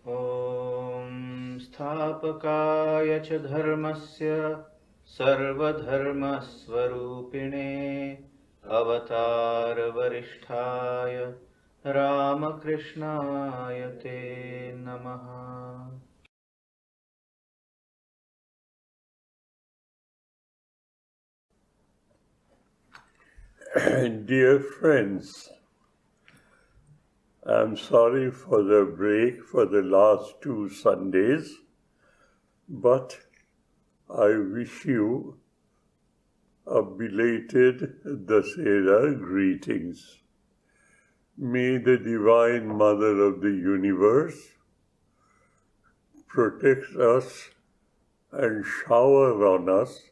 ॐ स्थापकाय च धर्मस्य सर्वधर्मस्वरूपिणे अवतारवरिष्ठाय रामकृष्णाय ते नमः। Dear friends, I'm sorry for the break for the last 2 Sundays, but I wish you a belated Dasera greetings. May the Divine Mother of the Universe protect us and shower on us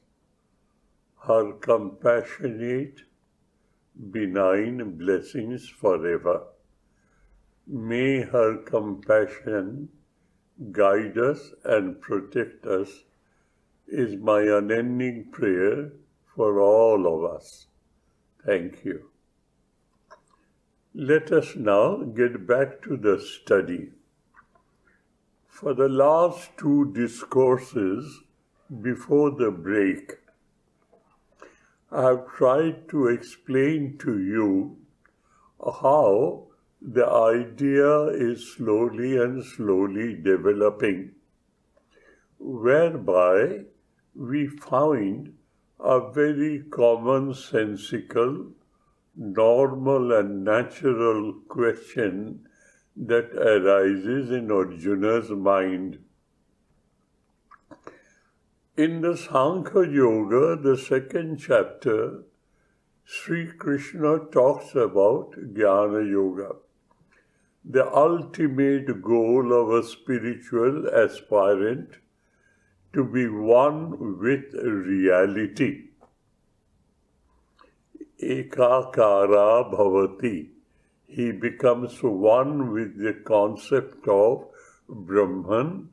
her compassionate, benign blessings forever. May her compassion guide us and protect us is my unending prayer for all of us. Thank you. Let us now get back to the study. For the last 2 discourses before the break, I have tried to explain to you how the idea is slowly developing, whereby we find a very commonsensical, normal and natural question that arises in Arjuna's mind. In the Sankhya Yoga, the 2nd chapter, Sri Krishna talks about Jnana Yoga, the ultimate goal of a spiritual aspirant to be one with reality. Ekakara bhavati. He becomes one with the concept of Brahman,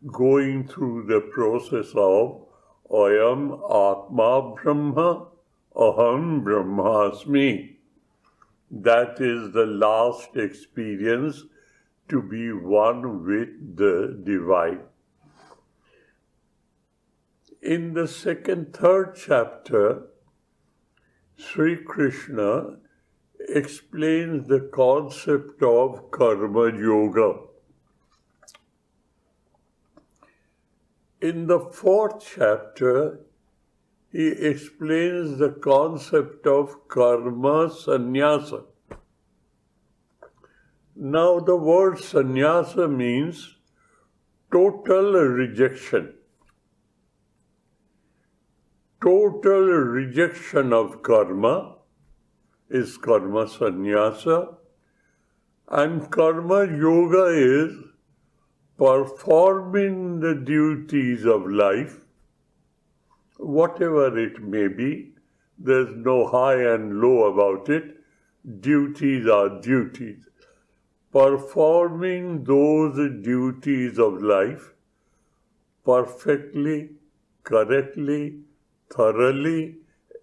going through the process of Ayam Atma Brahma, Aham Brahmasmi. That is the last experience, to be one with the divine. In the 2nd, 3rd chapter, Sri Krishna explains the concept of Karma Yoga. In the 4th chapter, he explains the concept of karma sannyasa. Now, the word sannyasa means total rejection. Total rejection of karma is karma sannyasa, and karma yoga is performing the duties of life, whatever it may be. There's no high and low about it. Duties are duties. Performing those duties of life perfectly, correctly, thoroughly,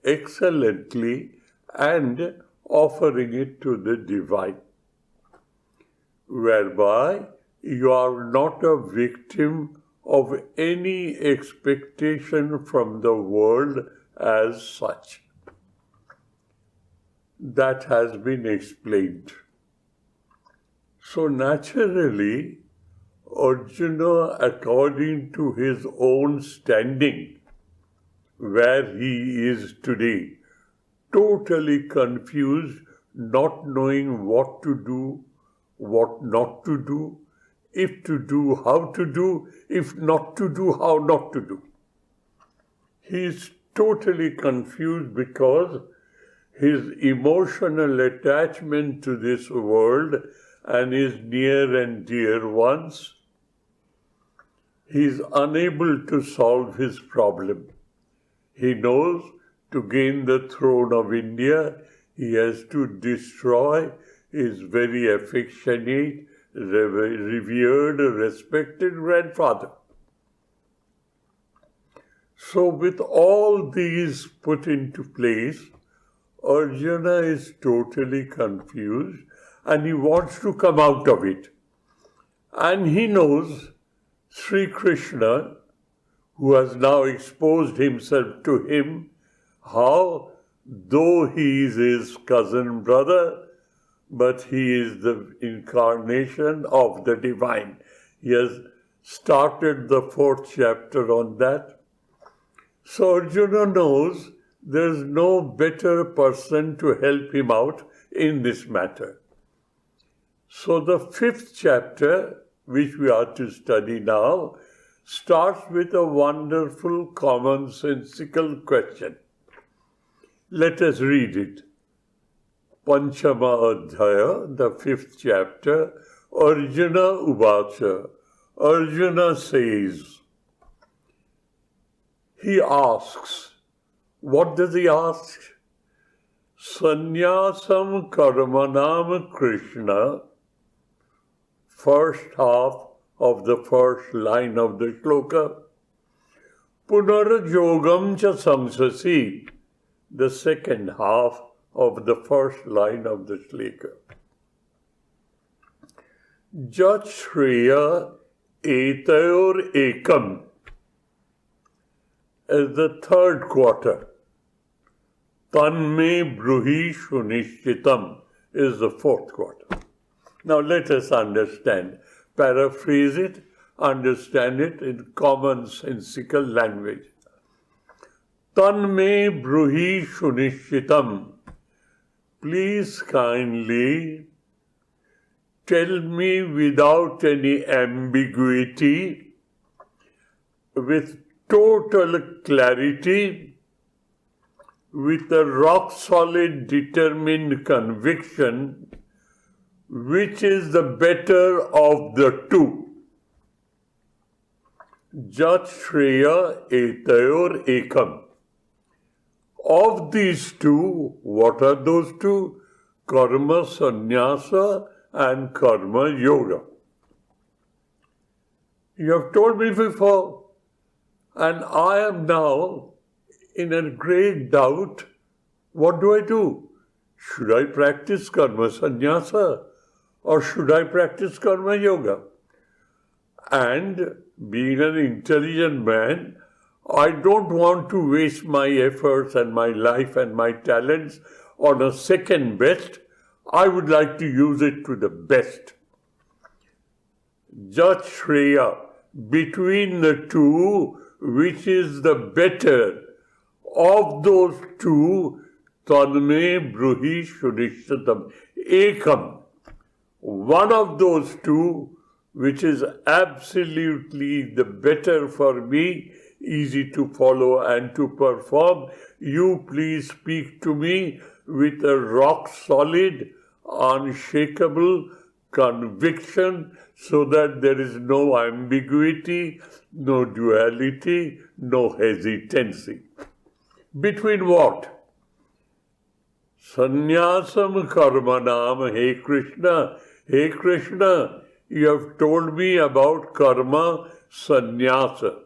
excellently, and offering it to the divine, whereby you are not a victim of any expectation from the world as such. That has been explained. So naturally, Arjuna, according to his own standing, where he is today, totally confused, not knowing what to do, what not to do, if to do, how to do, if not to do, how not to do. He is totally confused because his emotional attachment to this world and his near and dear ones, he is unable to solve his problem. He knows to gain the throne of India, he has to destroy his very affectionate, revered, respected grandfather. So with all these put into place, Arjuna is totally confused and he wants to come out of it. And he knows Sri Krishna, who has now exposed himself to him, how, though he is his cousin brother, but he is the incarnation of the divine. He has started the 4th chapter on that. So Arjuna knows there's no better person to help him out in this matter. So the 5th chapter, which we are to study now, starts with a wonderful commonsensical question. Let us read it. Panchama Adhyaya, the 5th chapter, Arjuna Uvacha. Arjuna says, he asks, what does he ask? Sannyasam karmanam Krishna, first half of the first line of the shloka. Punarjogam cha samsasi, the second half of the first line of the shloka. Jat shreya etayor ekam, as the 3rd quarter. Tanme bruhi shunishchitam is the 4th quarter. Now let us understand, paraphrase it, understand it in commonsensical language. Tanme bruhi shunishchitam. Please kindly tell me without any ambiguity, with total clarity, with a rock-solid, determined conviction, which is the better of the two. Jat shreya etayor ekam. Of these two, what are those two? Karma sannyasa and karma yoga. You have told me before, and I am now in a great doubt. What do I do? Should I practice karma sannyasa or should I practice karma yoga? And being an intelligent man, I don't want to waste my efforts and my life and my talents on a second best. I would like to use it to the best. Jat shreya, between the two, which is the better of those two, tanme bruhi shunishtatam ekam. One of those two, which is absolutely the better for me, easy to follow and to perform, you please speak to me with a rock-solid, unshakable conviction so that there is no ambiguity, no duality, no hesitancy. Between what? Sannyasam karmanam, Hey Krishna, you have told me about karma sannyasa.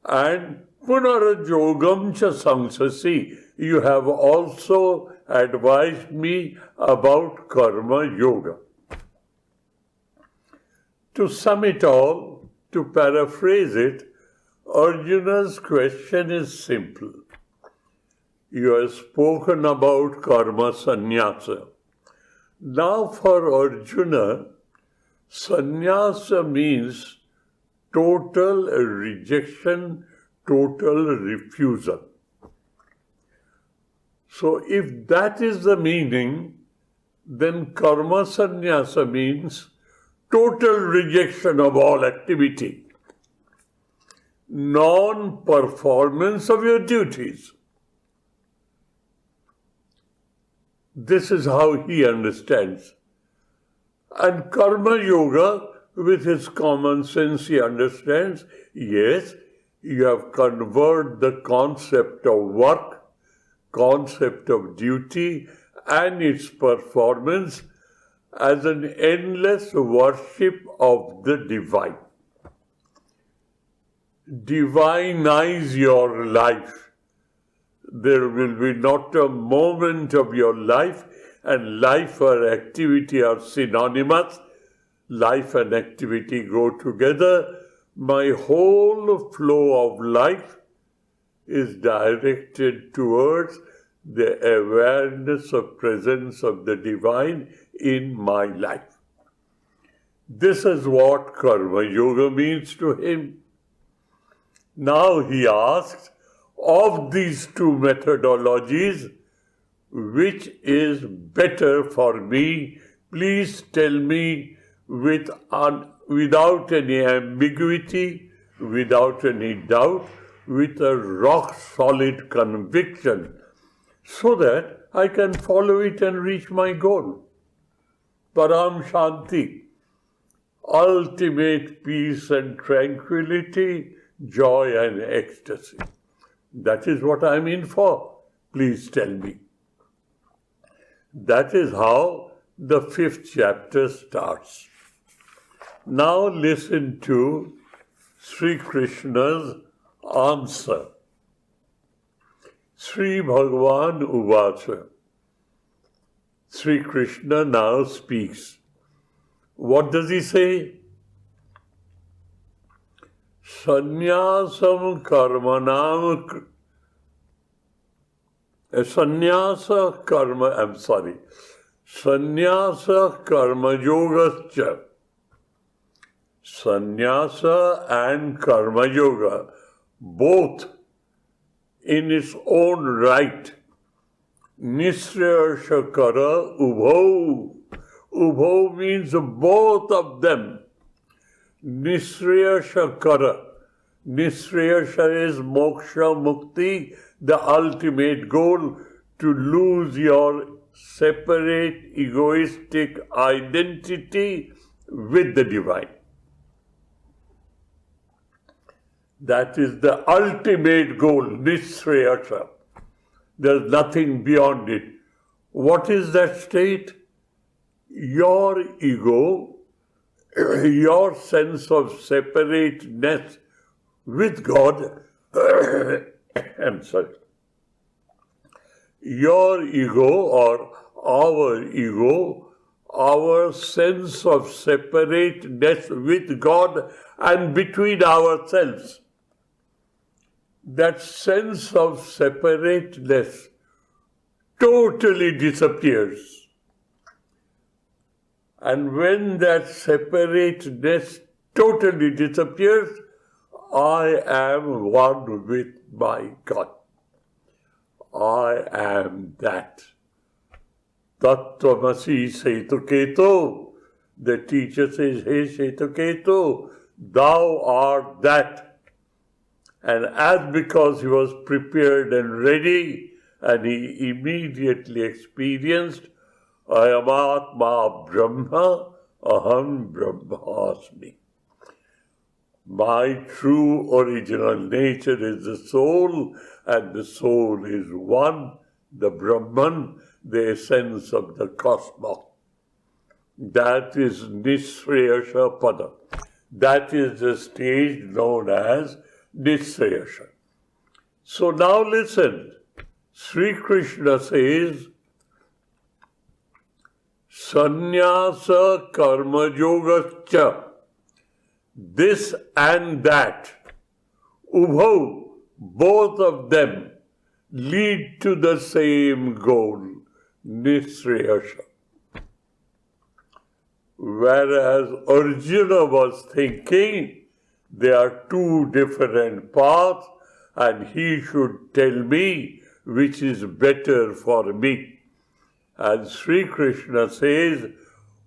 And punarajogam cha samsasi, you have also advised me about karma yoga. To sum it all, to paraphrase it, Arjuna's question is simple. You have spoken about karma sannyasa. Now for Arjuna, sannyasa means total rejection, total refusal. So if that is the meaning, then karma sannyasa means total rejection of all activity, non-performance of your duties. This is how he understands. And karma yoga, with his common sense, he understands, yes, you have converted the concept of work, concept of duty, and its performance as an endless worship of the divine. Divinize your life. There will be not a moment of your life, and life or activity are synonymous. life and activity go together. My whole flow of life is directed towards the awareness of presence of the divine in my life. This is what Karma Yoga means to him. Now he asks, of these two methodologies, which is better for me? Please tell me without any ambiguity, without any doubt, with a rock-solid conviction, so that I can follow it and reach my goal. Param Shanti, ultimate peace and tranquility, joy and ecstasy. That is what I'm in for. Please tell me. That is how the 5th chapter starts. Now listen to Sri Krishna's answer. Sri Bhagavan Uvacha. Sri Krishna now speaks. What does he say? Sannyasa karma yogascha. Sannyasa and karma yoga, both in its own right. Nisraya shakara ubho. Ubho means both of them. Nisraya shakara. Nisraya is moksha mukti, the ultimate goal, to lose your separate egoistic identity with the divine. That is the ultimate goal, Nisrayasha. There's nothing beyond it. What is that state? Your ego, your sense of separateness with God, I'm sorry, your ego or our sense of separateness with God and between ourselves. That sense of separateness totally disappears. And when that separateness totally disappears, I am one with my God. I am that. Tattvamasi Setuketu. The teacher says, hey Setuketu, thou art that. And as because he was prepared and ready, and he immediately experienced, I am Atma Brahma, Aham Brahmasmi. My true original nature is the soul, and the soul is one, the Brahman, the essence of the cosmos. That is Nisrayasha Pada. That is the stage known as Nisrayasha. So now listen. Sri Krishna says, Sannyasa karma yogascha. This and that, ubho, both of them lead to the same goal, Nisrayasha. Whereas Arjuna was thinking there are two different paths and he should tell me which is better for me. And Sri Krishna says,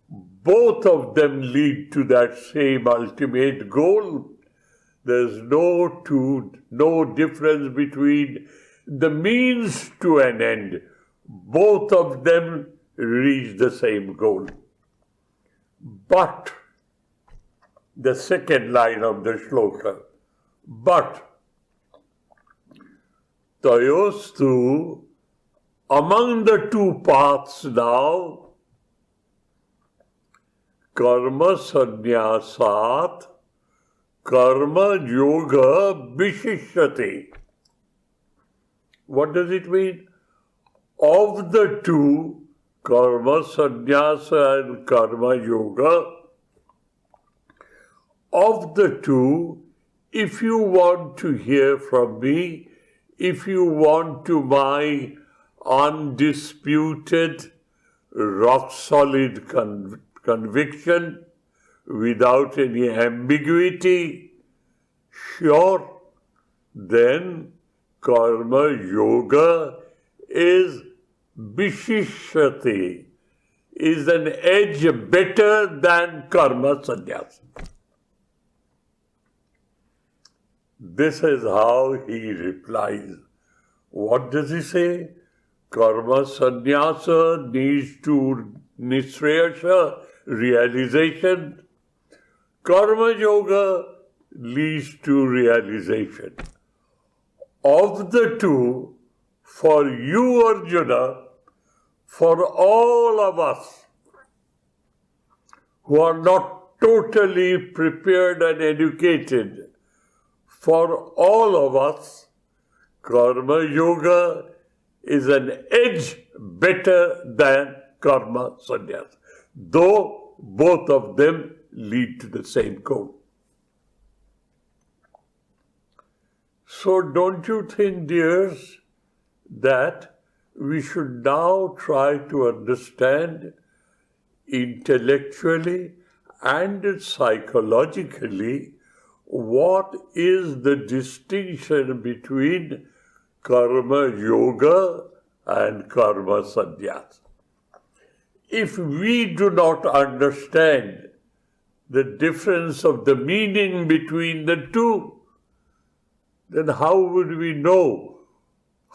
both of them lead to that same ultimate goal. There's no difference between the means to an end. Both of them reach the same goal. But, the second line of the shloka, but, tayostu, among the two paths now, karma sannyasat, karma yoga vishishyate. What does it mean? Of the two, karma sannyasa and karma yoga, of the two, if you want to hear from me, if you want to my undisputed, rock-solid conviction, without any ambiguity, sure, then karma yoga is vishishyate, is an edge better than karma sannyasa. This is how he replies. What does he say? Karma sannyasa needs to nisreyasha, realization. Karma yoga leads to realization. Of the two, for you, Arjuna, for all of us who are not totally prepared and educated, for all of us, karma yoga is an edge better than karma sannyasa, though both of them lead to the same goal. So don't you think, dears, that we should now try to understand intellectually and psychologically what is the distinction between karma yoga and karma sannyasa? If we do not understand the difference of the meaning between the two, then how would we know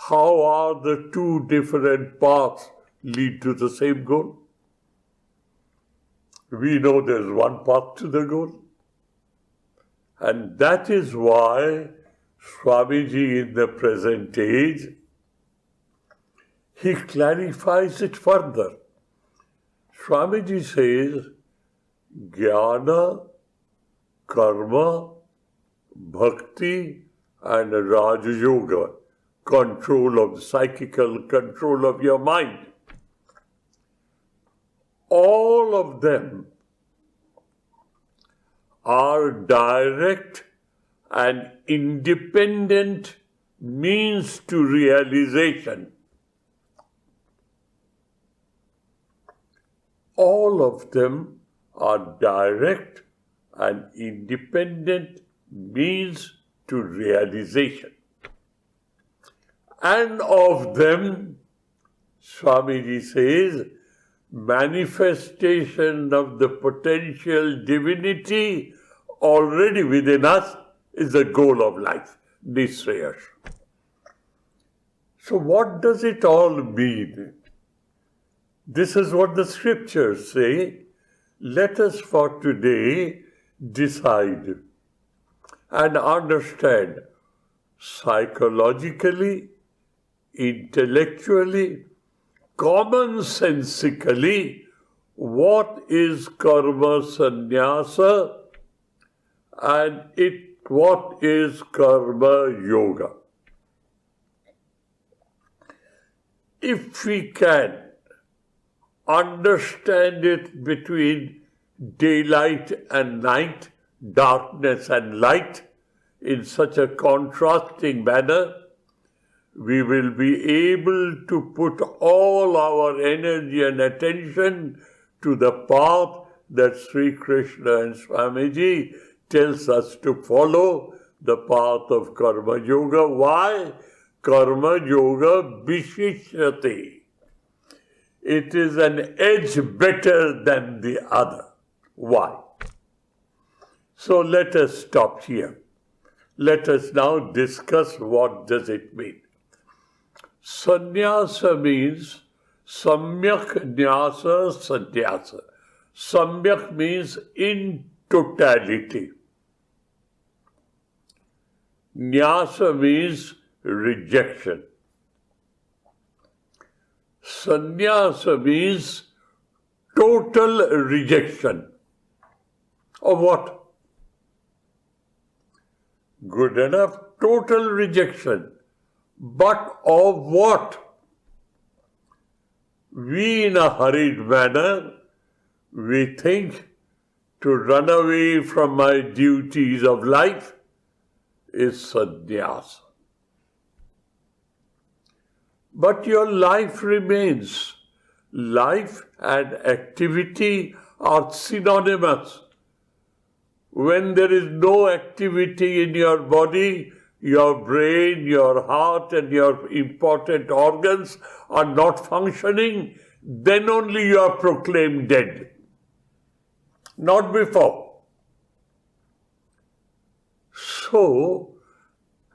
how are the two different paths lead to the same goal? We know there's one path to the goal. And that is why Swamiji in the present age, he clarifies it further. Swamiji says, Jnana, Karma, Bhakti and Raja Yoga, control of the psychical control of your mind. All of them are direct and independent means to realization. All of them are direct and independent means to realization. And of them, Swamiji says, manifestation of the potential divinity already within us is the goal of life, Nisreyas. So what does it all mean? This is what the scriptures say. Let us for today decide and understand psychologically, intellectually, commonsensically what is karma sannyasa and what is karma yoga. If we can understand it between daylight and night, darkness and light, in such a contrasting manner, we will be able to put all our energy and attention to the path that Sri Krishna and Swamiji tells us to follow, the path of Karma Yoga. Why? Karma Yoga vishishyate. It is an edge better than the other. Why? So let us stop here. Let us now discuss what does it mean. Sannyasa means samyak nyasa sannyasa. Samyak means in totality. Nyasa means rejection. Sannyasa means total rejection. Of what? Good enough, total rejection. But of what? We in a hurried manner, we think to run away from my duties of life is sannyasa. But your life remains. Life and activity are synonymous. When there is no activity in your body, your brain, your heart, and your important organs are not functioning, then only you are proclaimed dead. Not before. So,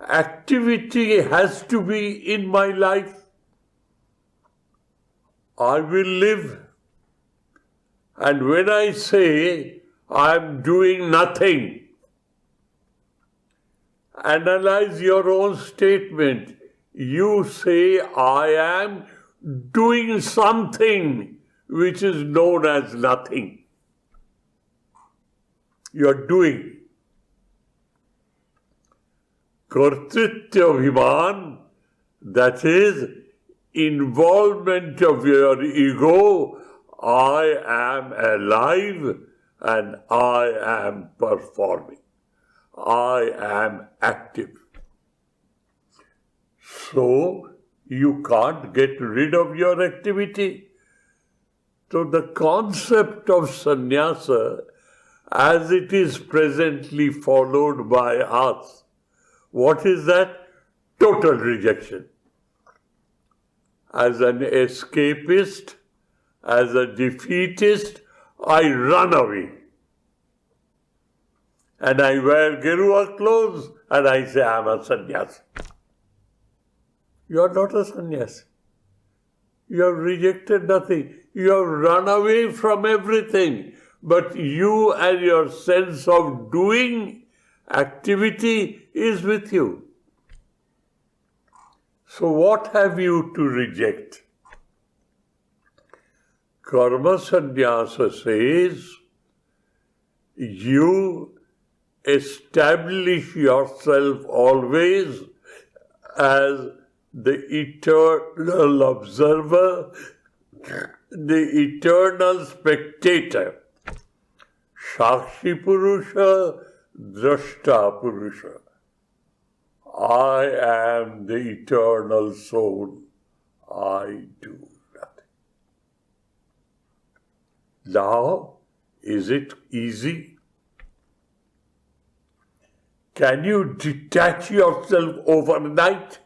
activity has to be in my life. I will live. And when I say I am doing nothing, analyze your own statement. You say I am doing something which is known as nothing. You are doing. Kartritya Abhiman, that is, involvement of your ego, I am alive and I am performing. I am active. So, you can't get rid of your activity. So, the concept of sannyasa, as it is presently followed by us, what is that? Total rejection. As an escapist, as a defeatist, I run away. And I wear Gerua clothes and I say I am a sannyasi. You are not a sannyasi. You have rejected nothing. You have run away from everything. But you and your sense of doing activity is with you. So what have you to reject? Karma sannyasa says, you establish yourself always as the eternal observer, the eternal spectator. Shakshi Purusha, Drashta Purusha. I am the eternal soul. I do nothing. Now, is it easy? Can you detach yourself overnight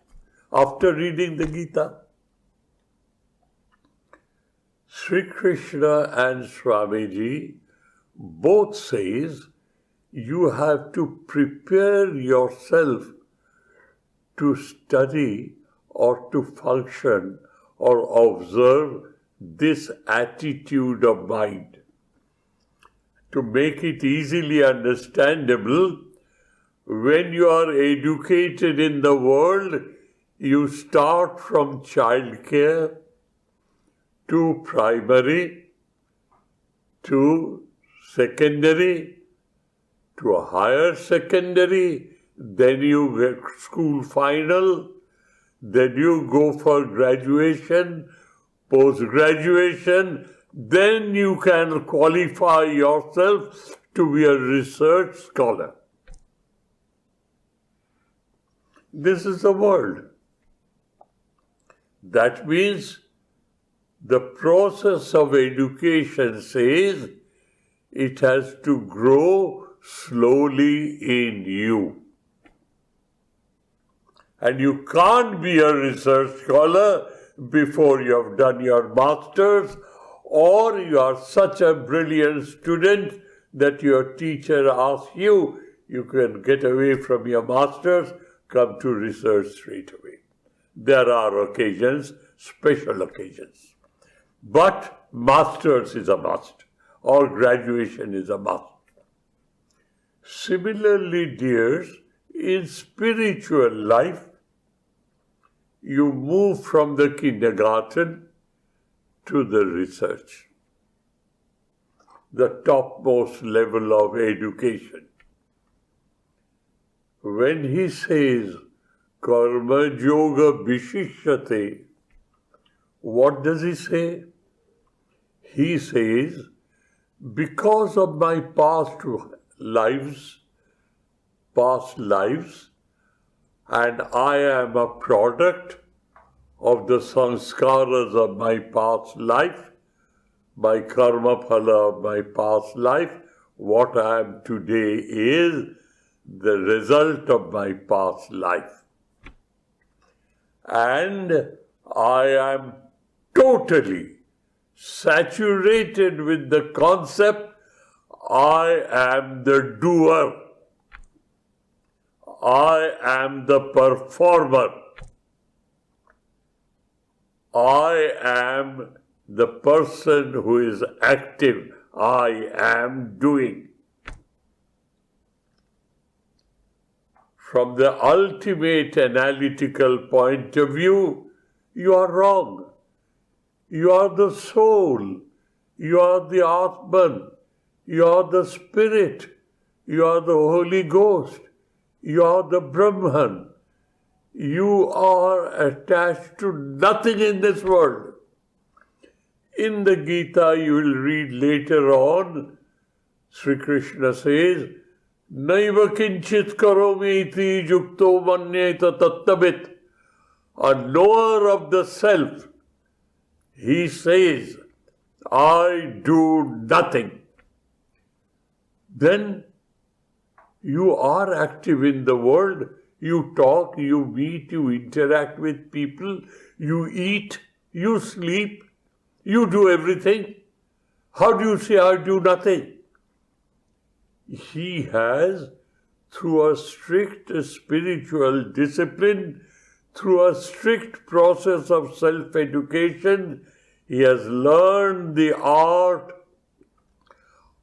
after reading the Gita? Sri Krishna and Swamiji both says you have to prepare yourself to study or to function or observe this attitude of mind. To make it easily understandable, when you are educated in the world, you start from childcare to primary, to secondary, to a higher secondary, then you get school final, then you go for graduation, post-graduation, then you can qualify yourself to be a research scholar. This is the world. That means the process of education says it has to grow slowly in you. And you can't be a research scholar before you have done your master's, or you are such a brilliant student that your teacher asks you, you can get away from your master's, come to research straight away. There are occasions, special occasions. But master's is a must, or graduation is a must. Similarly, dears, in spiritual life, you move from the kindergarten to the research, the topmost level of education. When he says, karma yoga vishishyate, what does he say? He says because of my past lives, and I am a product of the sanskaras of my past life, my karma phala of my past life. What I am today is the result of my past life. And I am totally saturated with the concept I am the doer. I am the performer. I am the person who is active. I am doing. From the ultimate analytical point of view, you are wrong. You are the soul. You are the Atman. You are the Spirit. You are the Holy Ghost. You are the Brahman. You are attached to nothing in this world. In the Gita, you will read later on, Sri Krishna says, Naiva kinchit karomi iti yukto manyeta tattabit. A knower of the self, he says, I do nothing. Then you are active in the world. You talk, you meet, you interact with people, you eat, you sleep, you do everything. How do you say I do nothing? He has, through a strict spiritual discipline, through a strict process of self-education, he has learned the art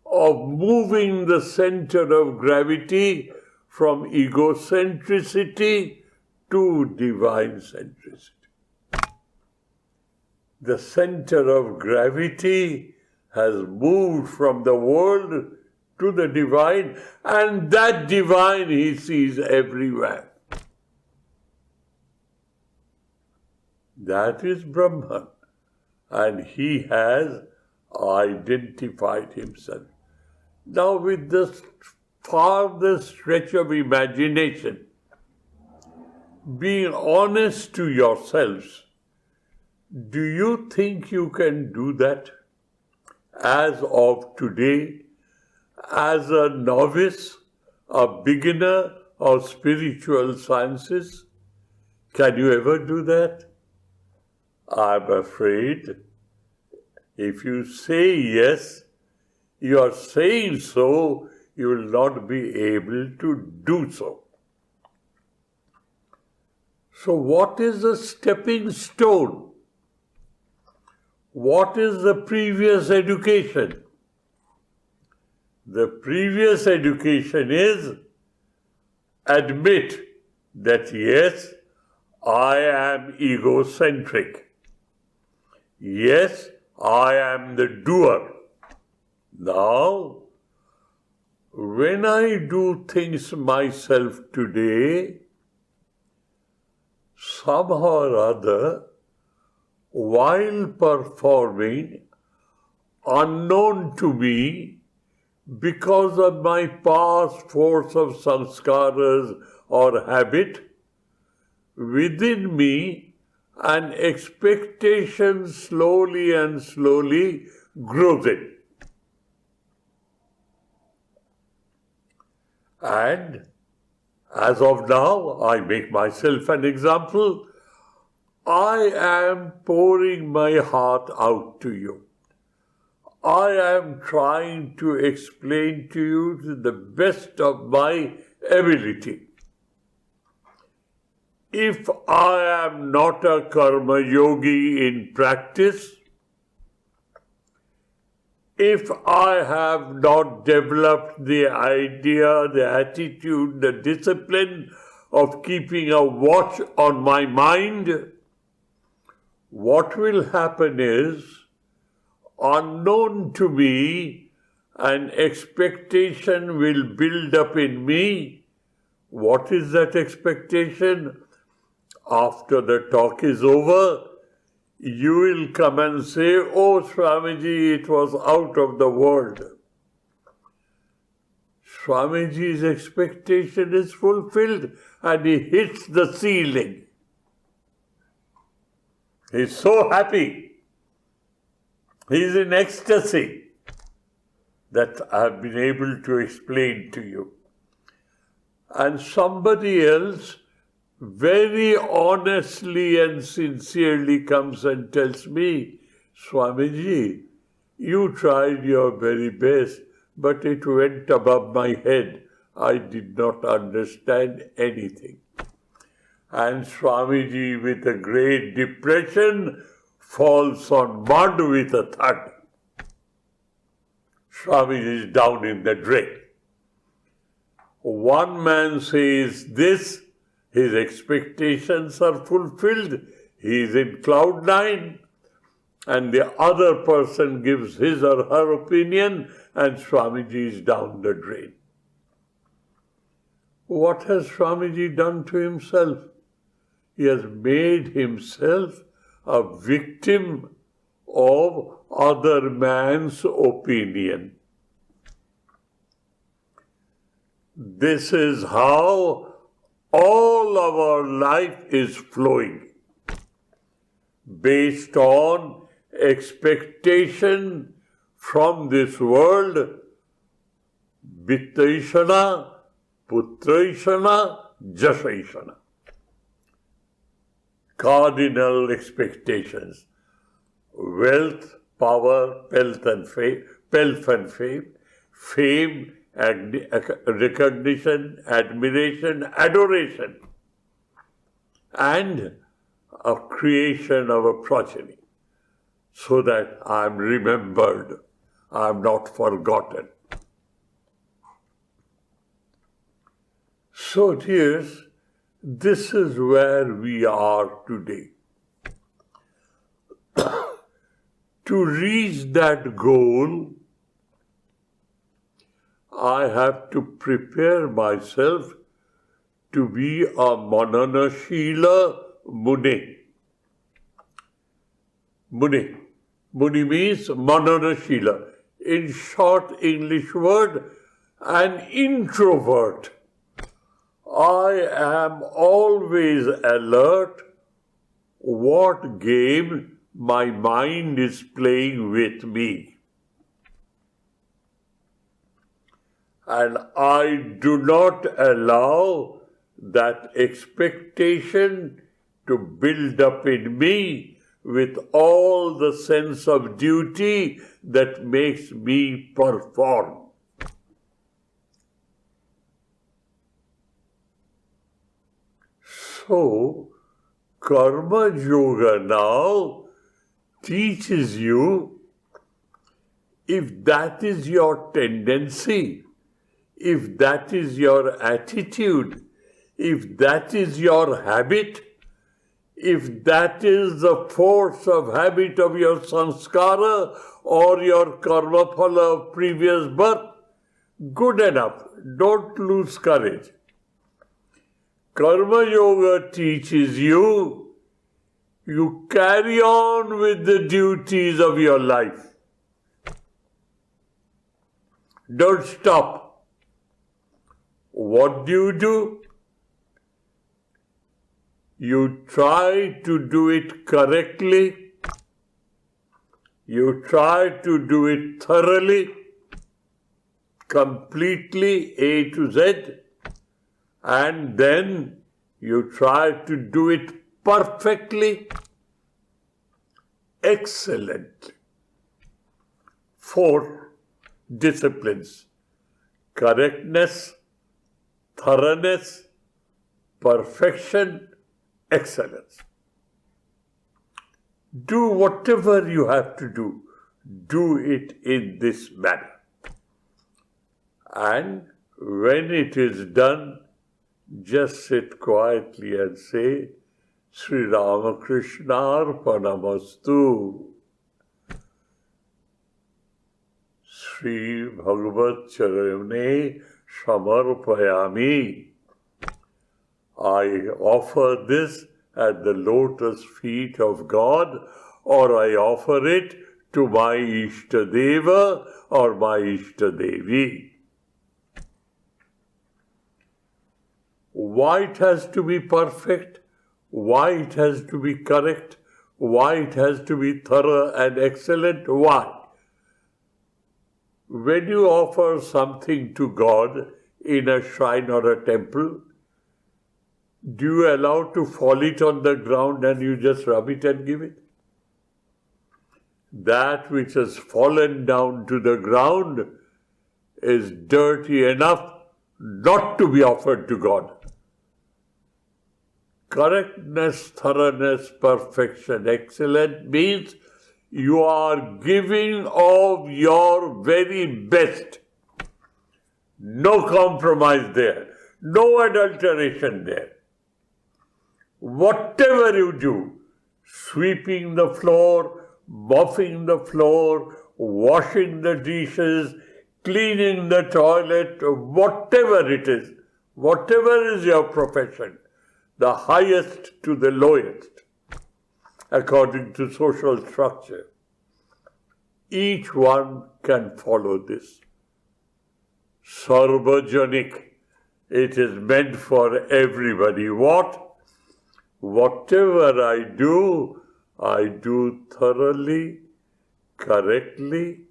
of moving the center of gravity from egocentricity to divine centricity. The center of gravity has moved from the world to the divine, and that divine he sees everywhere. That is Brahman, and he has identified himself. Now, with this farthest stretch of imagination, being honest to yourselves, do you think you can do that as of today, as a novice, a beginner of spiritual sciences? Can you ever do that? I'm afraid if you say yes, you are saying so, you will not be able to do so. So what is the stepping stone? What is the previous education? The previous education is admit that yes, I am egocentric. Yes, I am the doer. Now, when I do things myself today, somehow or other, while performing, unknown to me, because of my past force of sanskaras or habit, within me, an expectation slowly and slowly grows in. And as of now, I make myself an example. I am pouring my heart out to you. I am trying to explain to you to the best of my ability. If I am not a karma yogi in practice, if I have not developed the idea, the attitude, the discipline of keeping a watch on my mind, what will happen is, unknown to me, an expectation will build up in me. What is that expectation? After the talk is over, you will come and say, "Oh, Swamiji, it was out of the world." Swamiji's expectation is fulfilled and he hits the ceiling. He's so happy. He's in ecstasy that I've been able to explain to you. And somebody else very honestly and sincerely comes and tells me, "Swamiji, you tried your very best, but it went above my head. I did not understand anything." And Swamiji, with a great depression, falls on mud with a thud. Swamiji is down in the drain. One man says this, his expectations are fulfilled, he is in cloud nine, and the other person gives his or her opinion, and Swamiji is down the drain. What has Swamiji done to himself? He has made himself a victim of other man's opinion. This is how all our life is flowing, based on expectation from this world, Vittaishana, Putraishana, Jasaishana. Cardinal expectations: wealth, power, pelf and fame, fame, recognition, admiration, adoration, and a creation of a progeny, so that I am remembered, I am not forgotten. So dears, this is where we are today. To reach that goal, I have to prepare myself to be a Mananashila Muni. Muni means Mananashila. In short English word, an introvert. I am always alert what game my mind is playing with me. And I do not allow that expectation to build up in me with all the sense of duty that makes me perform. So, Karma Yoga now teaches you, if that is your tendency, if that is your attitude, if that is your habit, if that is the force of habit of your sanskara or your karma phala of previous birth, good enough. Don't lose courage. Karma Yoga teaches you, you carry on with the duties of your life. Don't stop. What do? You try to do it correctly. You try to do it thoroughly, completely, A to Z. And then you try to do it perfectly, excellent. 4 disciplines: correctness, thoroughness, perfection, excellence. Do whatever you have to do it in this manner. And when it is done, just sit quietly and say, Sri Ramakrishna Arpanamastu. Sri Bhagavad Charane Samarpayami. I offer this at the lotus feet of God or I offer it to my Ishtadeva or my Ishtadevi. Why it has to be perfect? Why it has to be correct? Why it has to be thorough and excellent? Why? When you offer something to God in a shrine or a temple, do you allow to fall it on the ground and you just rub it and give it? That which has fallen down to the ground is dirty enough not to be offered to God. Correctness, thoroughness, perfection, excellent means you are giving of your very best. No compromise there. No adulteration there. Whatever you do, sweeping the floor, mopping the floor, washing the dishes, cleaning the toilet, whatever it is, whatever is your profession, the highest to the lowest, according to social structure. Each one can follow this. Sarvajanik. It is meant for everybody. What? Whatever I do thoroughly, correctly,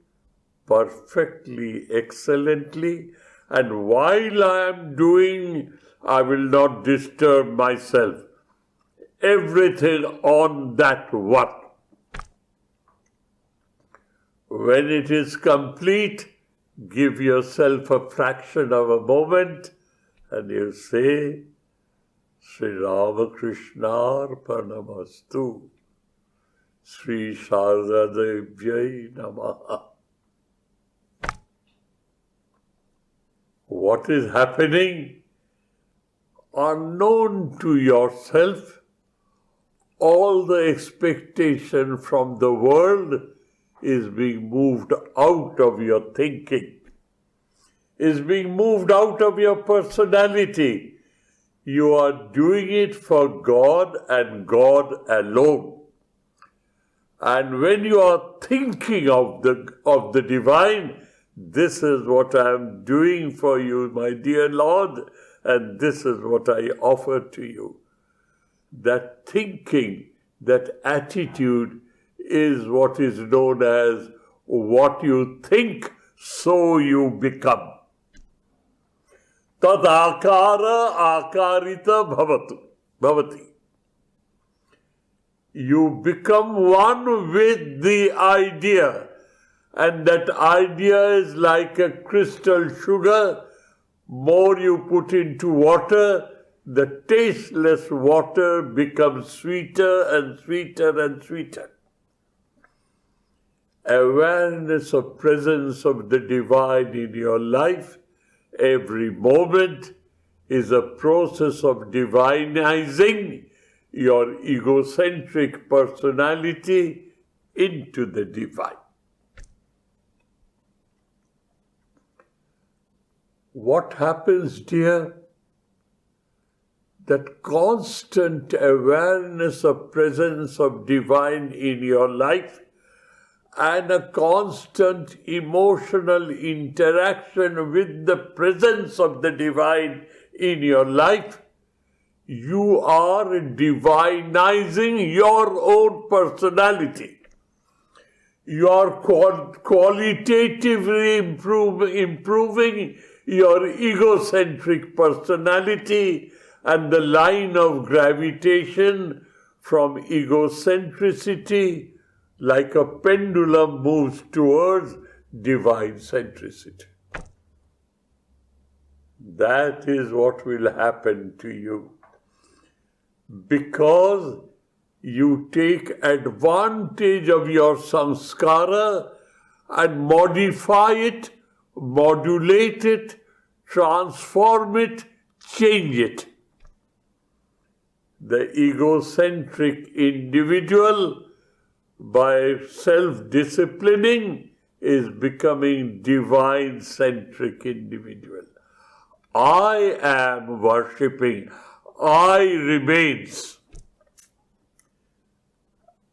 perfectly, excellently, and while I am doing, I will not disturb myself. Everything on that one. When it is complete, give yourself a fraction of a moment and you say, Sri Ramakrishna Arpanamastu, Sri Sharadevjai Namaha. What is happening? Unknown to yourself, all the expectation from the world is being moved out of your thinking, is being moved out of your personality. You are doing it for God and God alone. And when you are thinking of the divine, this is what I am doing for you, my dear Lord, and this is what I offer to you. That thinking, that attitude is what is known as what you think, so you become. Tad akara akarita bhavati. You become one with the idea, and that idea is like a crystal sugar. More you put into water, the tasteless water becomes sweeter and sweeter and sweeter. Awareness of presence of the divine in your life, every moment, is a process of divinizing your egocentric personality into the divine. What happens, dear? That constant awareness of presence of divine in your life and a constant emotional interaction with the presence of the divine in your life, you are divinizing your own personality. You are qualitatively improving your egocentric personality, and the line of gravitation from egocentricity, like a pendulum, moves towards divine centricity. That is what will happen to you. Because you take advantage of your samskara and modify it, modulate it, transform it, change it. The egocentric individual, by self-disciplining, is becoming divine-centric individual. I am worshipping. I remains.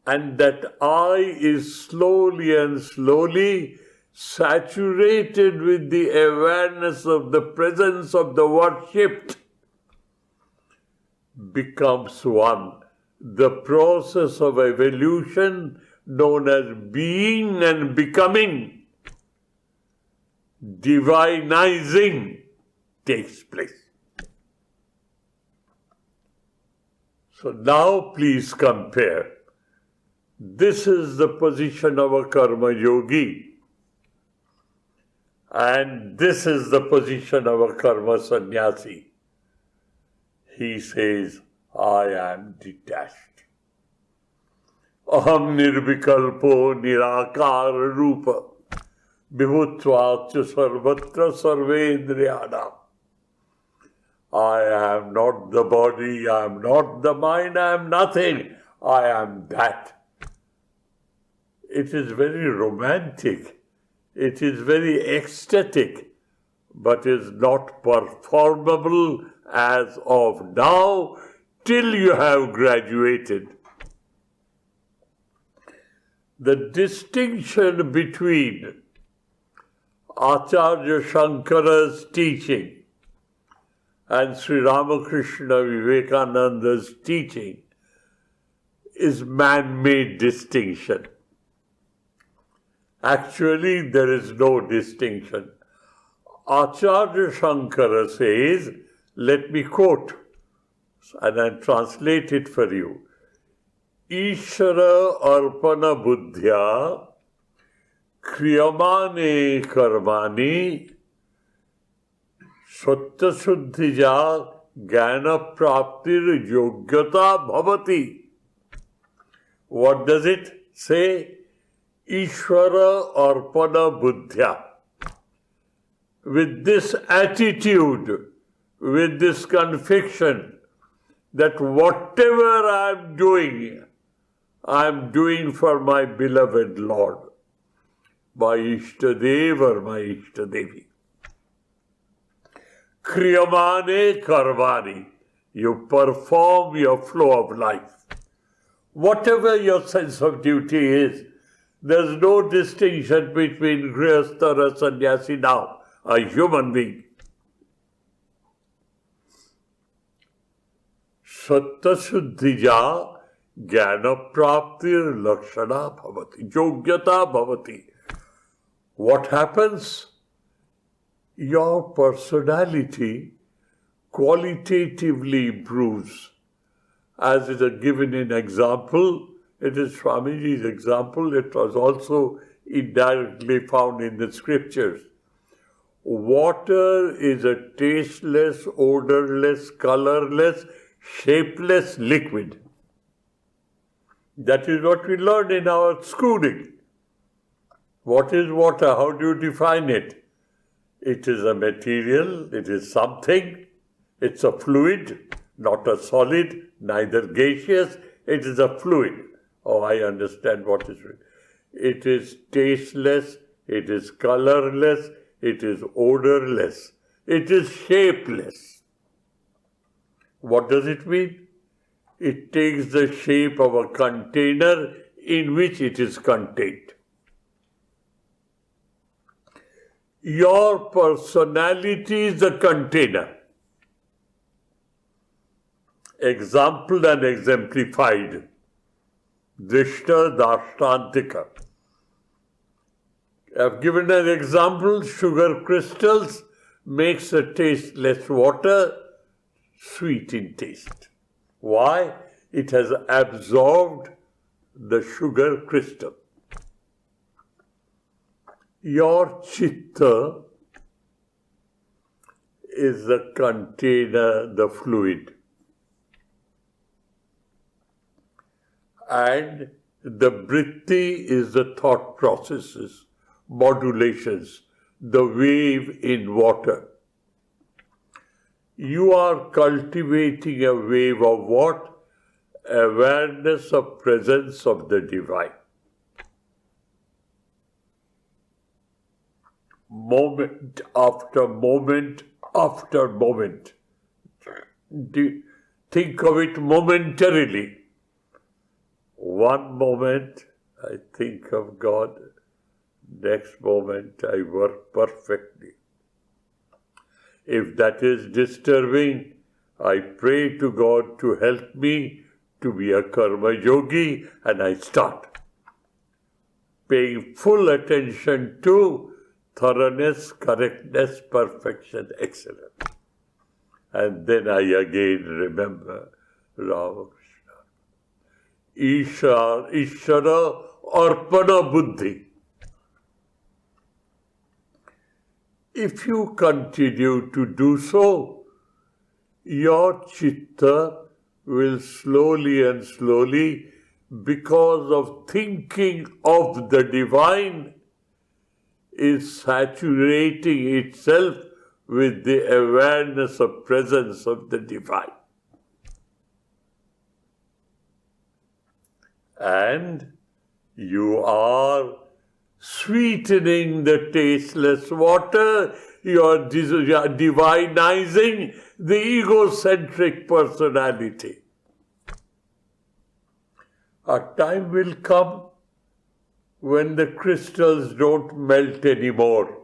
and that I is slowly and slowly saturated with the awareness of the presence of the worshipped, becomes one. The process of evolution known as being and becoming, divinizing, takes place. So now please compare. This is the position of a karma yogi, and this is the position of a karma sannyasi. He says, I am detached. Aham nirvikalpo nirakar rupa vibhutvacha sarvatra sarvendriyana. I am not the body, I am not the mind, I am nothing. I am that. It is very romantic. It is very ecstatic, but is not performable as of now till you have graduated. The distinction between Acharya Shankara's teaching and Sri Ramakrishna Vivekananda's teaching is man-made distinction. Actually, there is no distinction. Acharya Shankara says, let me quote, and I translate it for you. Ishvara arpana buddhya kriyamane karmani satta suddhija jnana praptir yogyata bhavati. What does it say? Ishvara arpana buddhya. With this attitude, with this conviction that whatever I am doing for my beloved Lord, my Ishtadev or my Ishtadevi. Kriyamane karmani. You perform your flow of life. Whatever your sense of duty is, there's no distinction between Grihastha or Sannyasi now, a human being. Satta Suddhija Jnana Praptir Lakshana Bhavati, Yogyata Bhavati. What happens? Your personality qualitatively improves. As it is given in example, it is Swamiji's example, it was also indirectly found in the scriptures. Water is a tasteless, odorless, colorless, shapeless liquid. That is what we learned in our schooling. What is water? How do you define it? It is a material, it is something, it's a fluid, not a solid, neither gaseous, it is a fluid. Oh, I understand what is it. It is tasteless, it is colorless, it is odorless, it is shapeless. What does it mean? It takes the shape of a container in which it is contained. Your personality is a container. Exampled and exemplified. Drishta Dashtantika. I have given an example. Sugar crystals makes a tasteless water sweet in taste. Why? It has absorbed the sugar crystal. Your chitta is the container, the fluid. And the vritti is the thought processes, modulations, the wave in water. You are cultivating a wave of what? Awareness of presence of the divine. Moment after moment after moment. Think of it momentarily. One moment I think of God, next moment I work perfectly. If that is disturbing, I pray to God to help me to be a karma yogi, and I start paying full attention to thoroughness, correctness, perfection, excellence. And then I again remember Rama Krishna. Ishara Arpana Buddhi. If you continue to do so, your chitta will slowly and slowly, because of thinking of the divine, is saturating itself with the awareness of presence of the divine. And you are sweetening the tasteless water, you are divinizing the egocentric personality. A time will come when the crystals don't melt anymore.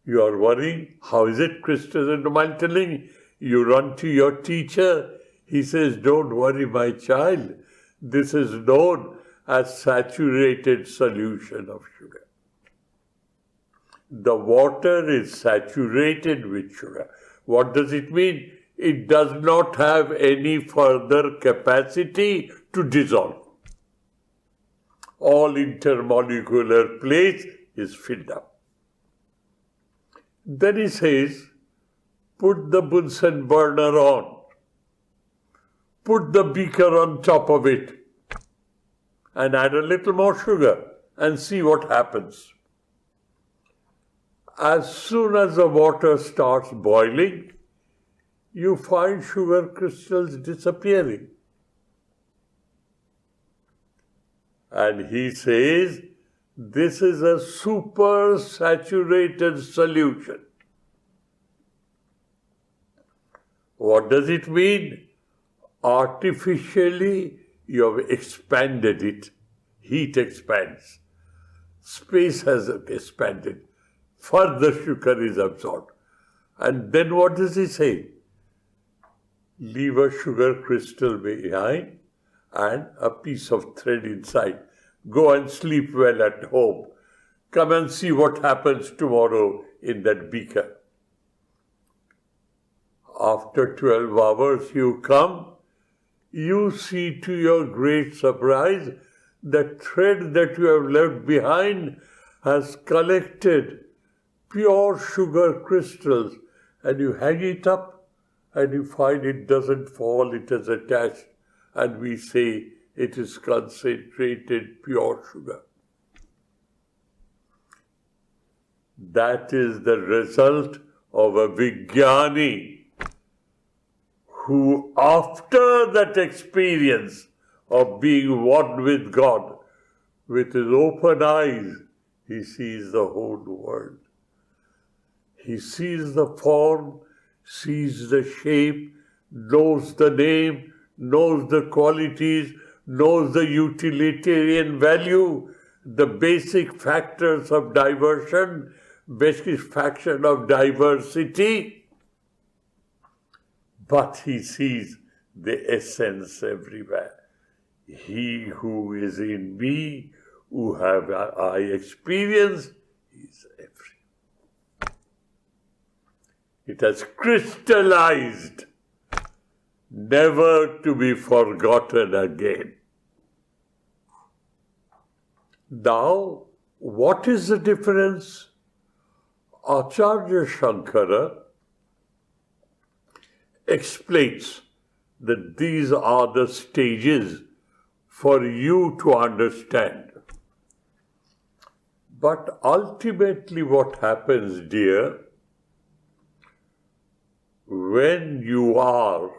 You are worrying, how is it crystals are melting? You run to your teacher, he says, don't worry my child, this is known as saturated solution of sugar. The water is saturated with sugar. What does it mean? It does not have any further capacity to dissolve. All intermolecular place is filled up. Then he says, put the Bunsen burner on. Put the beaker on top of it and add a little more sugar and see what happens. As soon as the water starts boiling, you find sugar crystals disappearing. And he says, this is a super saturated solution. What does it mean? Artificially, you have expanded it. Heat expands. Space has expanded. Further sugar is absorbed. And then what does he say? Leave a sugar crystal behind and a piece of thread inside. Go and sleep well at home. Come and see what happens tomorrow in that beaker. After 12 hours you come, you see to your great surprise that thread that you have left behind has collected pure sugar crystals, and you hang it up and you find it doesn't fall, it is attached, and we say it is concentrated pure sugar. That is the result of a Vijnani who, after that experience of being one with God, with his open eyes, he sees the whole world. He sees the form, sees the shape, knows the name, knows the qualities, knows the utilitarian value, the basic factors of diversion, basic factor of diversity, but he sees the essence everywhere. He who is in me, who have I experienced, is everywhere. It has crystallized, never to be forgotten again. Now, what is the difference? Acharya Shankara explains that these are the stages for you to understand. But ultimately what happens, dear, when you are,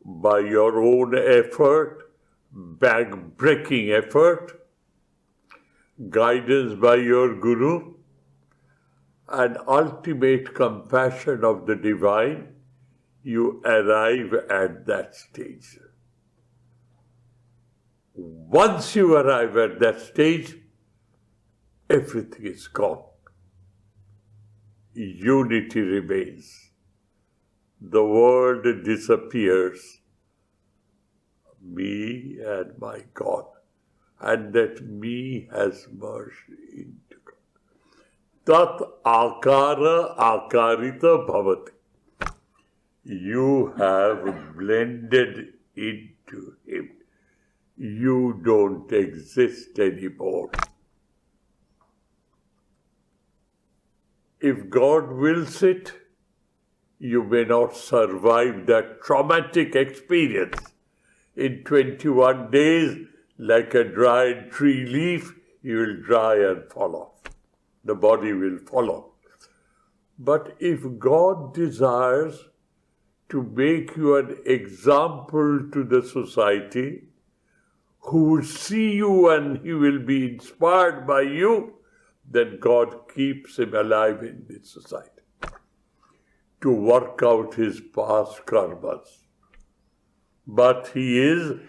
by your own effort, back-breaking effort, guidance by your Guru, and ultimate compassion of the divine, you arrive at that stage. Once you arrive at that stage, everything is gone. Unity remains. The world disappears. Me and my God. And that me has merged into God. Tat akara akarita bhavati. You have blended into Him. You don't exist anymore. If God wills it, you may not survive that traumatic experience. In 21 days, like a dried tree leaf, you will dry and fall off. The body will follow. But if God desires to make you an example to the society, who will see you and he will be inspired by you, then God keeps him alive in this society to work out his past karmas. But he is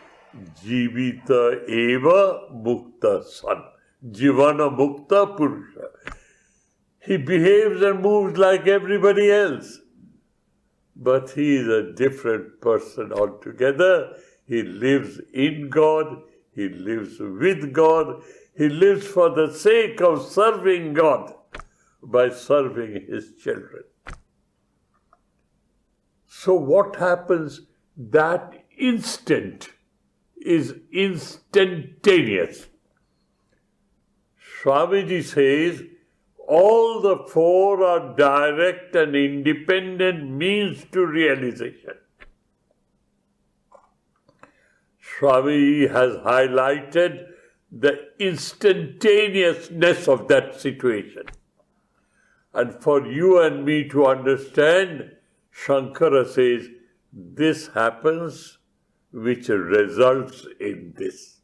Jivita eva mukta san. Jivana mukta purusha. He behaves and moves like everybody else. But he is a different person altogether. He lives in God. He lives with God. He lives for the sake of serving God by serving his children. So what happens? That instant is instantaneous. Swamiji says, all the four are direct and independent means to realization. Swami has highlighted the instantaneousness of that situation. And for you and me to understand, Shankara says, this happens which results in this.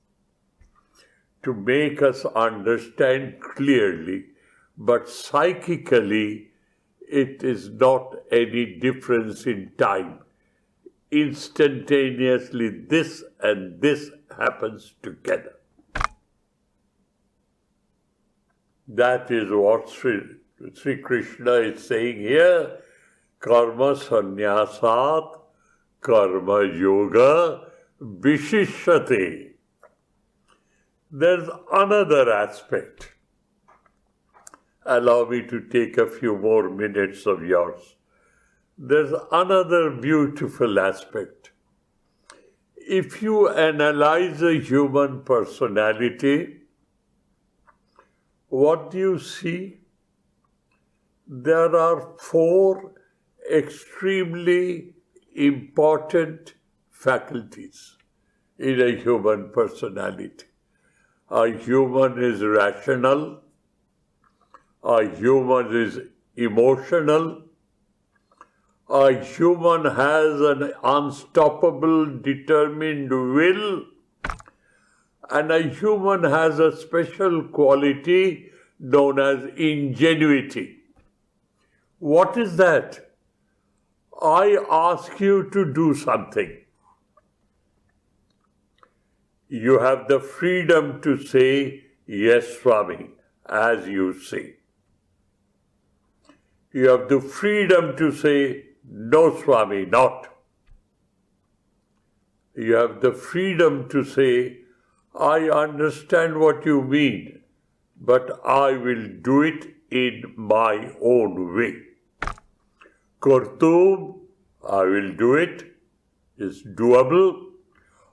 To make us understand clearly, but psychically, it is not any difference in time. Instantaneously, this and this happens together. That is what Sri Krishna is saying here. Karma sannyasat, karma yoga vishishyate. There's another aspect. Allow me to take a few more minutes of yours. There's another beautiful aspect. If you analyze a human personality, what do you see? There are four extremely important faculties in a human personality. A human is rational, a human is emotional, a human has an unstoppable, determined will, and a human has a special quality known as ingenuity. What is that? I ask you to do something. You have the freedom to say, yes, Swami, as you say. You have the freedom to say, no, Swami, not. You have the freedom to say, I understand what you mean, but I will do it in my own way. Kartum, I will do it, is doable.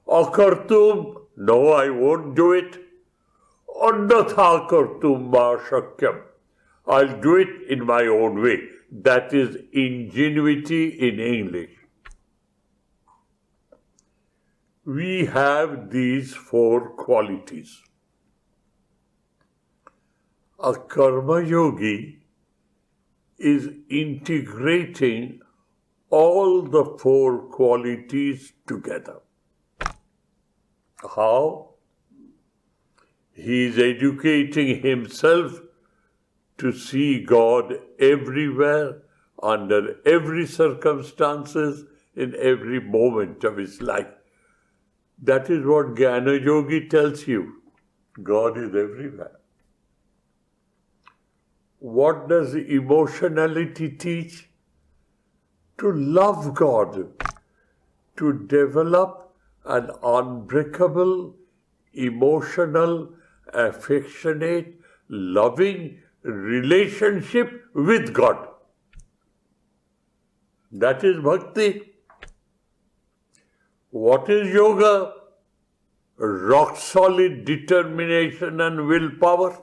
Akartum, no, I won't do it. Annatha kartum ma shakyam. I'll do it in my own way. That is ingenuity in English. We have these four qualities. A karma yogi is integrating all the four qualities together. How? He is educating himself to see God everywhere, under every circumstances, in every moment of his life. That is what Jnana Yogi tells you. God is everywhere. What does emotionality teach? To love God, to develop an unbreakable, emotional, affectionate, loving relationship with God. That is bhakti. What is yoga? Rock solid determination and willpower.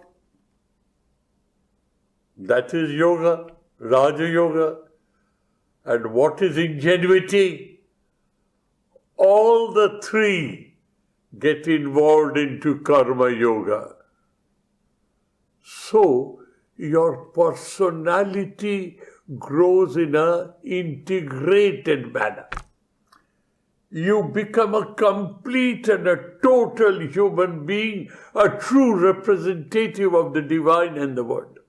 That is yoga, Raja Yoga. And what is ingenuity? All the three get involved into karma yoga. So, your personality grows in an integrated manner. You become a complete and a total human being, a true representative of the divine and the world.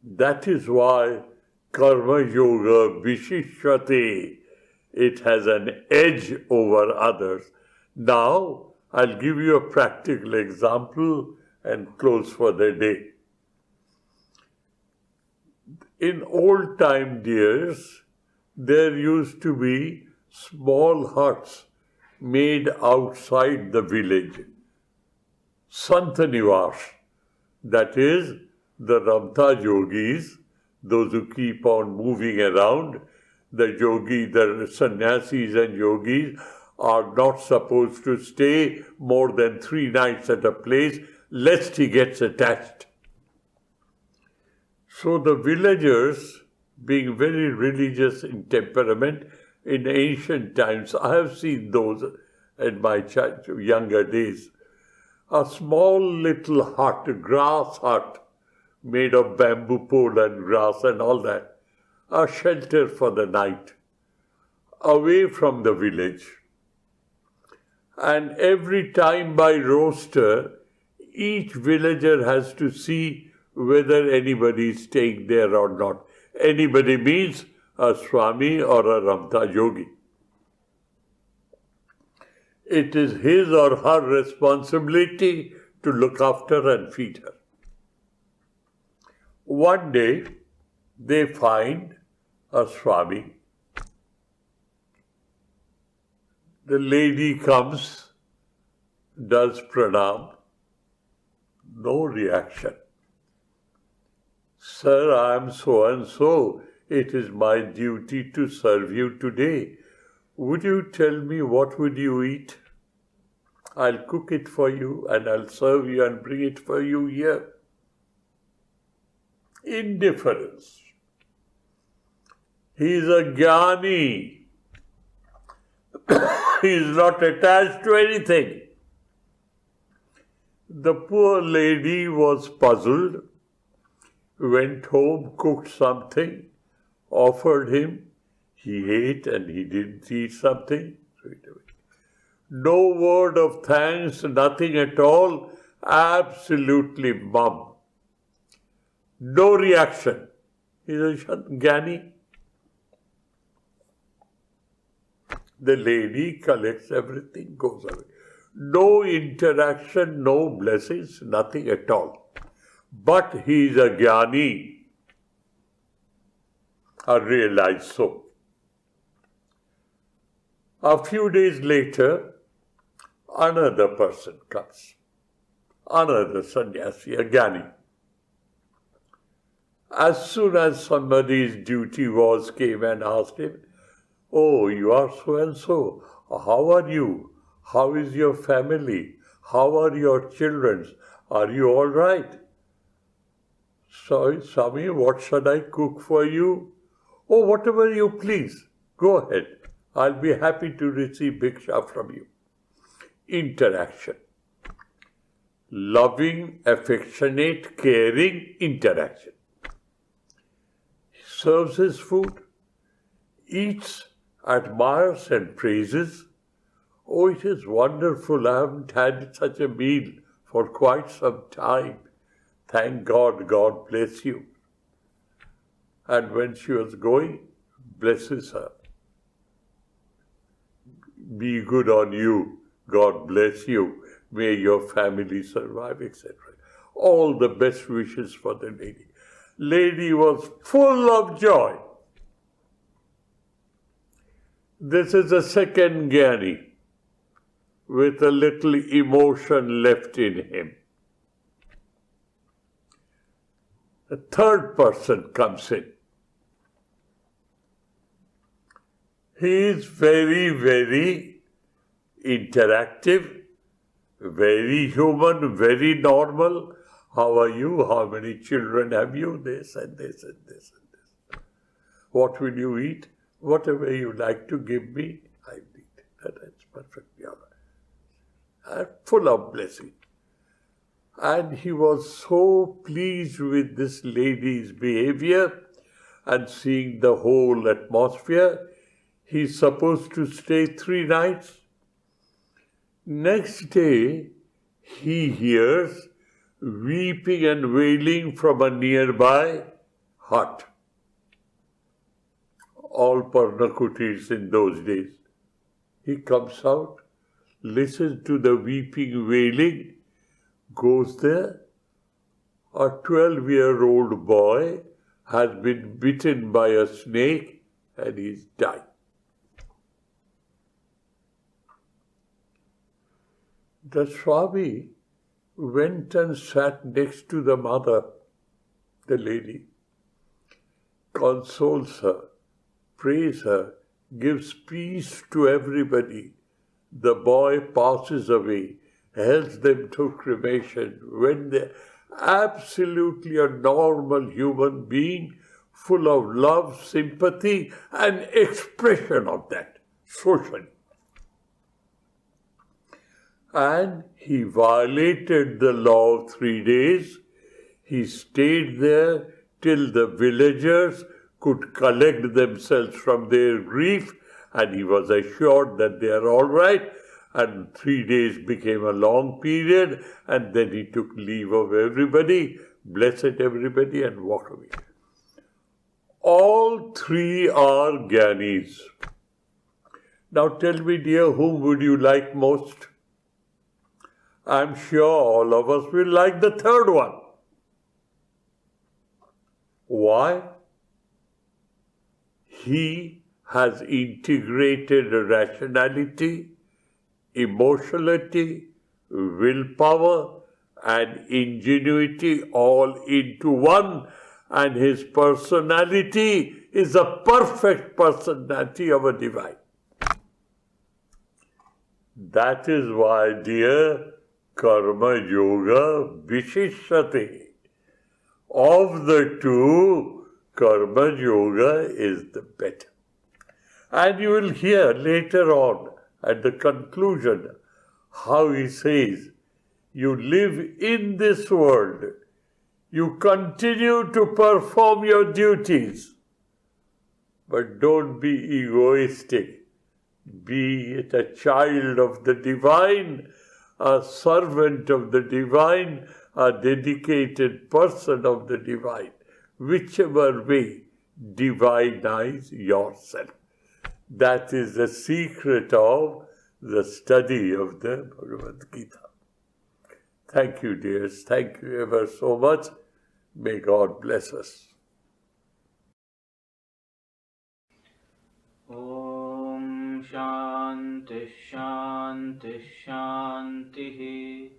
That is why karma yoga vishishyate, it has an edge over others. Now, I'll give you a practical example and close for the day. In old time days, there used to be small huts made outside the village. Santanivas, that is, the Ramta yogis, those who keep on moving around, the sannyasis and yogis are not supposed to stay more than 3 nights at a place, lest he gets attached. So the villagers, being very religious in temperament, in ancient times, I have seen those in my younger days, a small little hut, a grass hut, made of bamboo pole and grass and all that, a shelter for the night, away from the village. And every time by roster, each villager has to see whether anybody is staying there or not. Anybody means a Swami or a Ramta yogi. It is his or her responsibility to look after and feed her. One day, they find a Swami. The lady comes, does pranam, no reaction. Sir, I am so and so. It is my duty to serve you today. Would you tell me what would you eat? I'll cook it for you and I'll serve you and bring it for you here. Indifference. He is a jnani. He is not attached to anything. The poor lady was puzzled, went home, cooked something, offered him. He ate and he didn't eat something. No word of thanks, nothing at all, absolutely mum. No reaction. He's a jnani. The lady collects everything, goes away. No interaction, no blessings, nothing at all. But he is a jnani. I realize so. A few days later, another person comes. Another sannyasi, a jnani. As soon as somebody's duty came and asked him, "Oh, you are so and so. How are you? How is your family? How are your children? Are you all right?" "Sorry, Swami, what should I cook for you?" "Oh, whatever you please. Go ahead. I'll be happy to receive bhiksha from you." Interaction. Loving, affectionate, caring interaction. He serves his food, eats, admires and praises. "Oh, it is wonderful. I haven't had such a meal for quite some time. Thank God, God bless you." And when she was going, blesses her. be good on you, God bless you, may your family survive, etc. All the best wishes for the lady. Lady was full of joy. This is the second Jnani with a little emotion left in him. A third person comes in. He is very, very interactive, very human, very normal. How are you? How many children have you? This and this and this and this. What will you eat? Whatever you like to give me, I eat. That's perfectly all right. Full of blessing. And he was so pleased with this lady's behavior and seeing the whole atmosphere. He's supposed to stay 3 nights. Next day, he hears weeping and wailing from a nearby hut. All Parnakutis in those days. He comes out, listens to the weeping, wailing, goes there. A 12-year-old boy has been bitten by a snake and he's died. The Swami went and sat next to the mother, the lady, consoles her, prays her, gives peace to everybody. The boy passes away, helps them to cremation, when they're absolutely a normal human being, full of love, sympathy, and expression of that socially. And he violated the law of 3 days. He stayed there till the villagers could collect themselves from their grief, and he was assured that they are all right. And 3 days became a long period, and then he took leave of everybody, blessed everybody, and walked away. All 3 are Jnanis. Now tell me, dear, whom would you like most? I'm sure all of us will like the third one. Why? He has integrated rationality, emotionality, willpower, and ingenuity all into one, and his personality is a perfect personality of a divine. That is why, dear, Karma Yoga Vishishyate. Of the 2, Karma Yoga is the better. And you will hear later on at the conclusion how he says, you live in this world, you continue to perform your duties, but don't be egoistic. Be it a child of the divine, a servant of the divine, a dedicated person of the divine. Whichever way, divinize yourself. That is the secret of the study of the Bhagavad Gita. Thank you, dears. Thank you ever so much. May God bless us. Om Shanti Shanti Shanti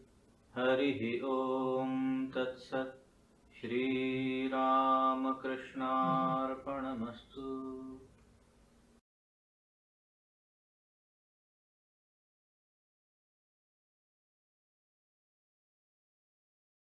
Harihi Om Tat Sat Shri Ramakrishna